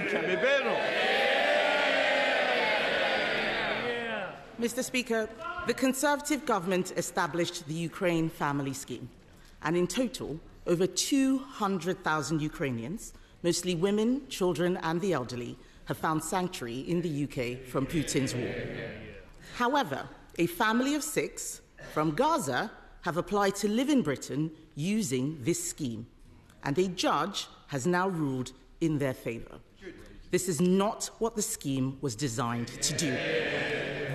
Kemi Badenoch. Mr. Speaker, the Conservative government established the Ukraine Family Scheme, and in total, over 200,000 Ukrainians, mostly women, children and the elderly, have found sanctuary in the UK from Putin's war. However, a family of 6 from Gaza have applied to live in Britain using this scheme, and a judge has now ruled in their favour. This is not what the scheme was designed to do.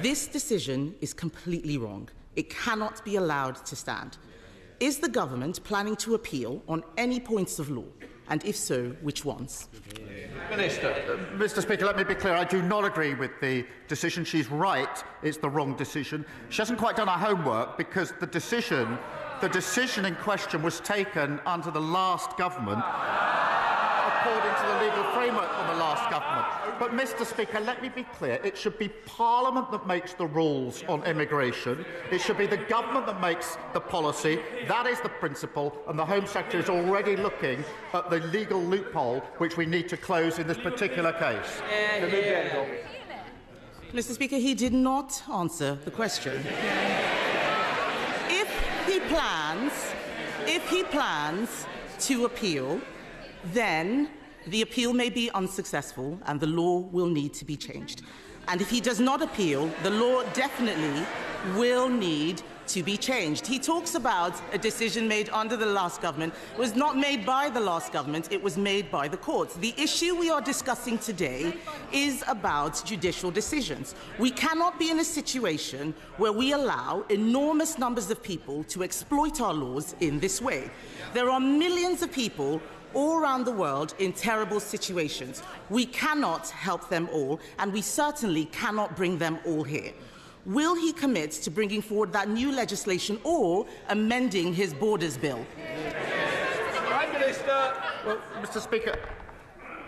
This decision is completely wrong. It cannot be allowed to stand. Is the government planning to appeal on any points of law? And if so, which ones? Minister. Mr. Speaker, let me be clear. I do not agree with the decision. She's right. It's the wrong decision. She hasn't quite done her homework because the decision in question was taken under the last government, according to the legal framework of the last government. But, Mr. Speaker, let me be clear. It should be Parliament that makes the rules on immigration. It should be the government that makes the policy. That is the principle, and the Home Secretary is already looking at the legal loophole which we need to close in this particular case. Mr. Speaker, he did not answer the question. If he plans to appeal, then the appeal may be unsuccessful and the law will need to be changed. And if he does not appeal, the law definitely will need to be changed. He talks about a decision made under the last government. It was not made by the last government, it was made by the courts. The issue we are discussing today is about judicial decisions. We cannot be in a situation where we allow enormous numbers of people to exploit our laws in this way. There are millions of people all around the world in terrible situations. We cannot help them all, and we certainly cannot bring them all here. Will he commit to bringing forward that new legislation or amending his borders bill? Prime Minister. Well, Mr. Speaker,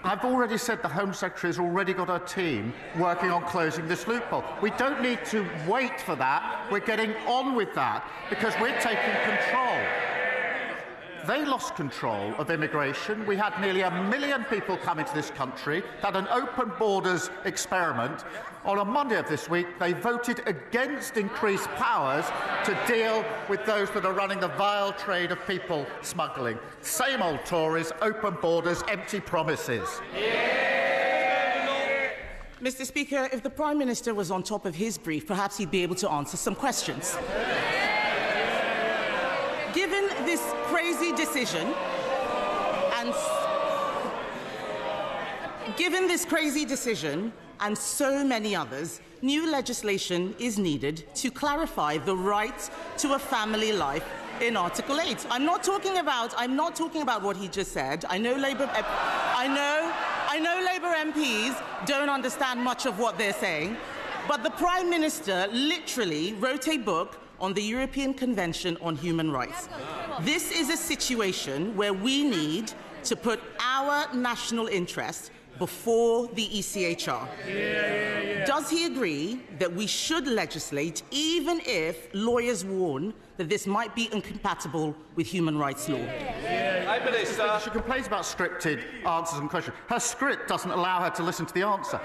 I've already said the Home Secretary has already got her team working on closing this loophole. We don't need to wait for that. We're getting on with that because we're taking control. They lost control of immigration. We had nearly 1 million people come into this country, had an open borders experiment. On a Monday of this week, they voted against increased powers to deal with those that are running the vile trade of people smuggling. Same old Tories, open borders, empty promises. Mr. Speaker, if the Prime Minister was on top of his brief, perhaps he'd be able to answer some questions. Given this crazy decision and so many others, new legislation is needed to clarify the right to a family life in Article 8. I'm not talking about what he just said. I know Labour MPs don't understand much of what they're saying, but the Prime Minister literally wrote a book on the European Convention on Human Rights. This is a situation where we need to put our national interest before the ECHR. Does he agree that we should legislate even if lawyers warn that this might be incompatible with human rights law? She complains about scripted answers and questions. Her script doesn't allow her to listen to the answer.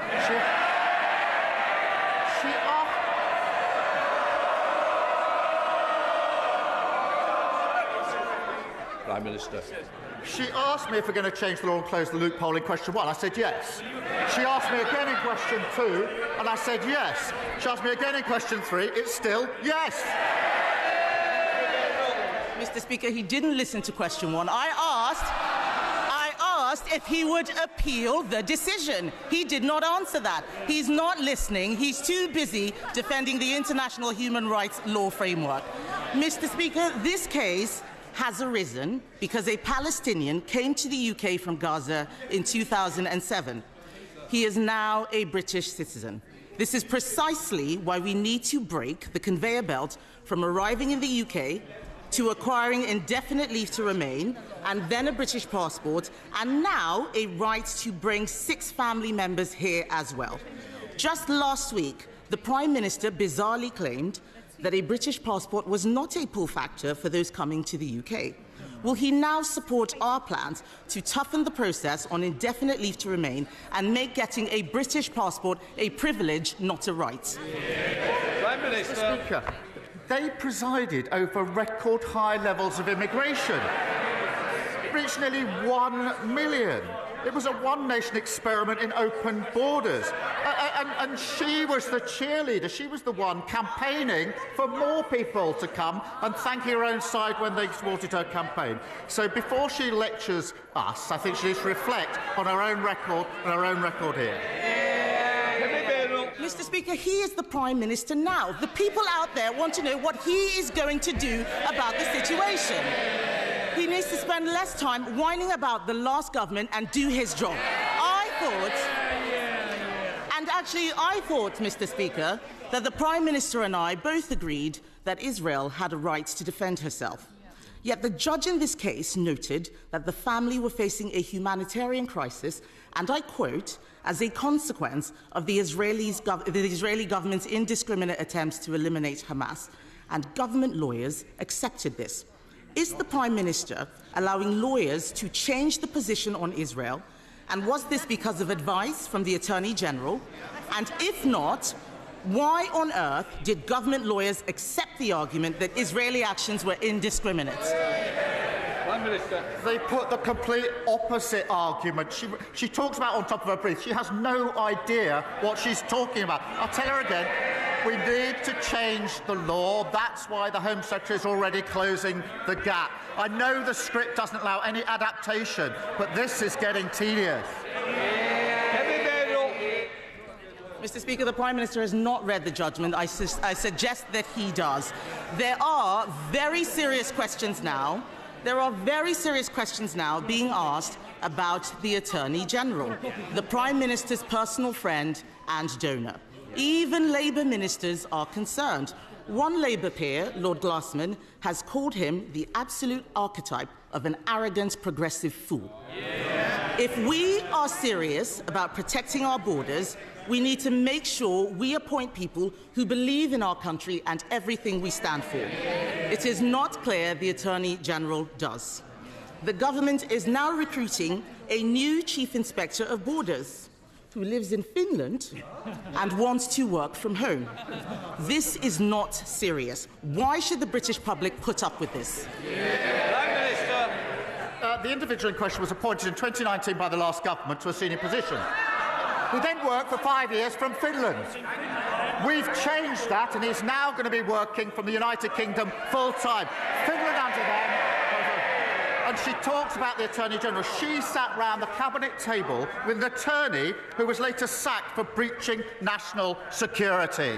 Prime Minister. She asked me if we're going to change the law and close the loophole in question 1. I said yes. She asked me again in question 2, and I said yes. She asked me again in question 3. It's still yes. Mr. Speaker, he didn't listen to question 1. I asked if he would appeal the decision. He did not answer that. He's not listening. He's too busy defending the international human rights law framework. Mr. Speaker, this case has arisen because a Palestinian came to the UK from Gaza in 2007. He is now a British citizen. This is precisely why we need to break the conveyor belt from arriving in the UK to acquiring indefinite leave to remain and then a British passport and now a right to bring 6 family members here as well. Just last week, the Prime Minister bizarrely claimed that a British passport was not a pull factor for those coming to the UK. will he now support our plans to toughen the process on indefinite leave to remain and make getting a British passport a privilege, not a right? Prime Minister. Mr. Speaker, they presided over record high levels of immigration. It reached nearly 1 million. It was a one-nation experiment in open borders. And she was the cheerleader. She was the one campaigning for more people to come and thanking her own side when they supported her campaign. So before she lectures us, I think she needs to reflect on her own record and her own record here. Mr. Speaker, he is the Prime Minister now. The people out there want to know what he is going to do about the situation. He needs to spend less time whining about the last government and do his job. I thought, Mr. Speaker, that the Prime Minister and I both agreed that Israel had a right to defend herself. Yet the judge in this case noted that the family were facing a humanitarian crisis, and I quote, as a consequence of the Israeli government's indiscriminate attempts to eliminate Hamas, and government lawyers accepted this. Is the Prime Minister allowing lawyers to change the position on Israel? And was this because of advice from the Attorney General? And if not, why on earth did government lawyers accept the argument that Israeli actions were indiscriminate? Prime Minister. They put the complete opposite argument. She talks about on top of her brief. She has no idea what she's talking about. I'll tell her again. We need to change the law. That's why the Home Secretary is already closing the gap. I know the script doesn't allow any adaptation, but this is getting tedious. Kemi Badenoch. Mr. Speaker, the Prime Minister has not read the judgment. I suggest that he does. There are very serious questions now. Being asked about the Attorney General, the Prime Minister's personal friend and donor. Even Labour ministers are concerned. One Labour peer, Lord Glassman, has called him the absolute archetype of an arrogant progressive fool. Yeah. If we are serious about protecting our borders, we need to make sure we appoint people who believe in our country and everything we stand for. It is not clear the Attorney General does. The government is now recruiting a new Chief Inspector of Borders who lives in Finland and wants to work from home. This is not serious. Why should the British public put up with this? Prime Minister. The individual in question was appointed in 2019 by the last government to a senior position. He then worked for 5 years from Finland. We've changed that, and he's now going to be working from the United Kingdom full-time. Finland under them. And she talks about the Attorney General. She sat round the cabinet table with an attorney who was later sacked for breaching national security.